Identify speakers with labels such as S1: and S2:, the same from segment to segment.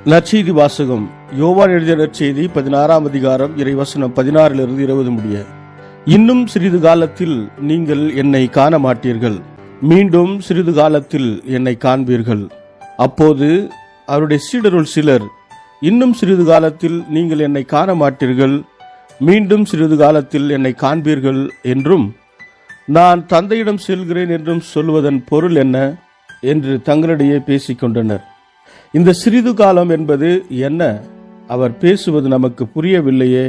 S1: நற்செய்தி வாசகம். யோவான் எழுதிய நற்செய்தி 16ஆம் அதிகாரம் இறைவசனம் 16 20 முடிய. இன்னும் சிறிது காலத்தில் நீங்கள் என்னை காண மாட்டீர்கள், மீண்டும் சிறிது காலத்தில் என்னை காண்பீர்கள். அப்போது அவருடைய சீடருள் சிலர், இன்னும் சிறிது காலத்தில் நீங்கள் என்னை காண மாட்டீர்கள், மீண்டும் சிறிது காலத்தில் என்னை காண்பீர்கள் என்றும், நான் தந்தையிடம் செல்கிறேன் என்றும் சொல்வதன் பொருள் என்ன என்று தங்களிடையே பேசிக்கொண்டனர். இந்த சிறிது காலம் என்பது என்ன? அவர் பேசுவது நமக்கு புரியவில்லையே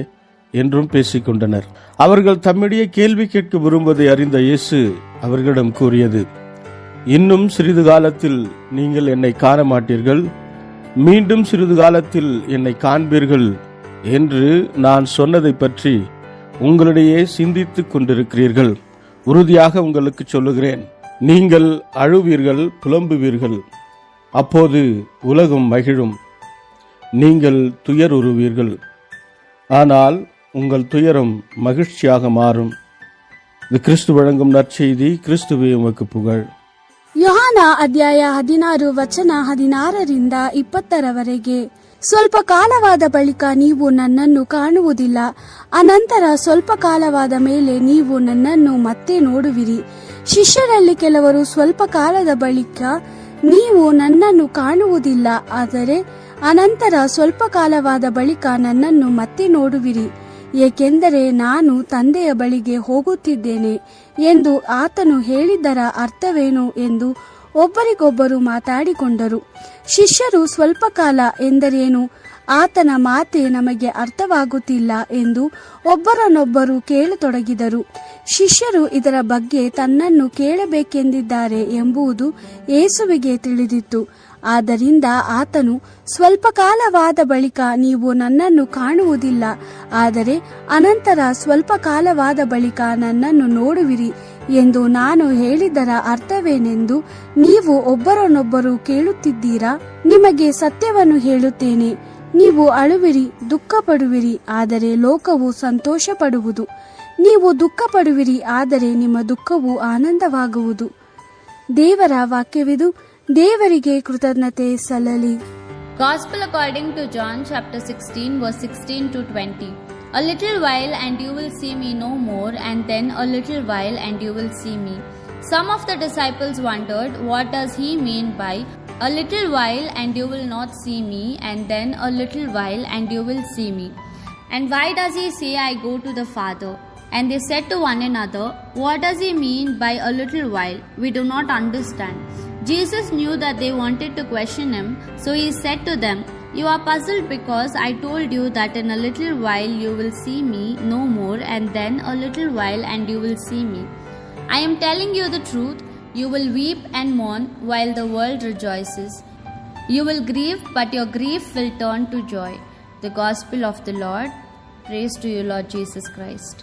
S1: என்றும் பேசிக்கொண்டனர். அவர்கள் தம்மிடையே கேள்வி கேட்க விரும்புவதை அறிந்த இயேசு அவர்களிடம் கூறியது, இன்னும் சிறிது காலத்தில் நீங்கள் என்னை காண மாட்டீர்கள், மீண்டும் சிறிது காலத்தில் என்னை காண்பீர்கள் என்று நான் சொன்னதை பற்றி உங்களிடையே சிந்தித்துக் கொண்டிருக்கிறீர்கள். உறுதியாக உங்களுக்கு சொல்லுகிறேன், நீங்கள் அழுவீர்கள், புலம்புவீர்கள். அப்போது உலகம் மகிழும், நீங்கள் துயருறுவீர்கள், ஆனால் உங்கள் துயரம் மகிழ்ச்சியாக மாறும். இது கிறிஸ்து வழங்கும் நற்செய்தி. கிறிஸ்துவே உமக்கு புகழ்.
S2: ಯೋಹಾನ ಅಧ್ಯಾಯ 16 ವಚನ 16ರಿಂದ 20ರವರೆಗೆ. ಸ್ವಲ್ಪ ಕಾಲವಾದ ಬಳಿಕ ನೀವು ನನ್ನನ್ನು ಕಾಣುವುದಿಲ್ಲ, ಅನಂತರ ಸ್ವಲ್ಪ ಕಾಲವಾದ ಮೇಲೆ ನೀವು ನನ್ನನ್ನು ಮತ್ತೆ ನೋಡುವಿರಿ. ಶಿಷ್ಯರಲ್ಲಿ ಕೆಲವರು ಸ್ವಲ್ಪ ಕಾಲದ ಬಳಿಕ ನೀವು ನನ್ನನ್ನು ಕಾಣುವುದಿಲ್ಲ, ಆದರೆ ಅನಂತರ ಸ್ವಲ್ಪ ಕಾಲವಾದ ಬಳಿಕ ನನ್ನನ್ನು ಮತ್ತೆ ನೋಡುವಿರಿ, ಏಕೆಂದರೆ ನಾನು ತಂದೆಯ ಬಳಿಗೆ ಹೋಗುತ್ತಿದ್ದೇನೆ ಎಂದು ಆತನು ಹೇಳಿದ್ದರ ಅರ್ಥವೇನು ಎಂದು ಒಬ್ಬರಿಗೊಬ್ಬರು ಮಾತಾಡಿಕೊಂಡರು. ಶಿಷ್ಯರು ಸ್ವಲ್ಪ ಕಾಲ ಎಂದರೇನು, ಆತನ ಮಾತೆ ನಮಗೆ ಅರ್ಥವಾಗುತ್ತಿಲ್ಲ ಎಂದು ಒಬ್ಬರನ್ನೊಬ್ಬರು ಕೇಳತೊಡಗಿದರು. ಶಿಷ್ಯರು ಇದರ ಬಗ್ಗೆ ತನ್ನನ್ನು ಕೇಳಬೇಕೆಂದಿದ್ದಾರೆ ಎಂಬುದು ಯೇಸುವಿಗೆ ತಿಳಿದಿತ್ತು. ಆದ್ದರಿಂದ ಆತನು, ಸ್ವಲ್ಪ ಕಾಲವಾದ ಬಳಿಕ ನೀವು ನನ್ನನ್ನು ಕಾಣುವುದಿಲ್ಲ, ಆದರೆ ಅನಂತರ ಸ್ವಲ್ಪ ಕಾಲವಾದ ಬಳಿಕ ನನ್ನನ್ನು ನೋಡುವಿರಿ ಎಂದು ನಾನು ಹೇಳಿದ್ದರ ಅರ್ಥವೇನೆಂದು ನೀವು ಒಬ್ಬರನ್ನೊಬ್ಬರು ಕೇಳುತ್ತಿದ್ದೀರಾ? ನಿಮಗೆ ಸತ್ಯವನ್ನು ಹೇಳುತ್ತೇನೆ, ನೀವು ಅಳುವಿರಿ, ದುಃಖ ಪಡುವಿರಿ, ಆದರೆ ಲೋಕವು ಸಂತೋಷ ಪಡುವುದು. ನೀವು ದುಃಖ ಪಡುವಿರಿ, ಆದರೆ ನಿಮ್ಮ ದುಃಖವು ಆನಂದವಾಗುವುದು. ದೇವರ ವಾಕ್ಯವಿದು. ದೇವರಿಗೆ ಕೃತಜ್ಞತೆ ಸಲ್ಲಲಿ.
S3: Gospel according to John chapter 16 verse 16 to 20. A little while and you will see me no more, and then a little while and you will see me. Some of the disciples wondered, what does he mean by a little while and you will not see me, and then a little while and you will see me? And why does he say, I go to the Father? And they said to one another, what does he mean by a little while? We do not understand. Jesus knew that they wanted to question him, so he said to them, you are puzzled because I told you that in a little while you will see me no more, and then a little while and you will see me. I am telling you the truth, you will weep and mourn while the world rejoices. You will grieve, but your grief will turn to joy. The Gospel of the Lord. Praise to you, Lord Jesus Christ.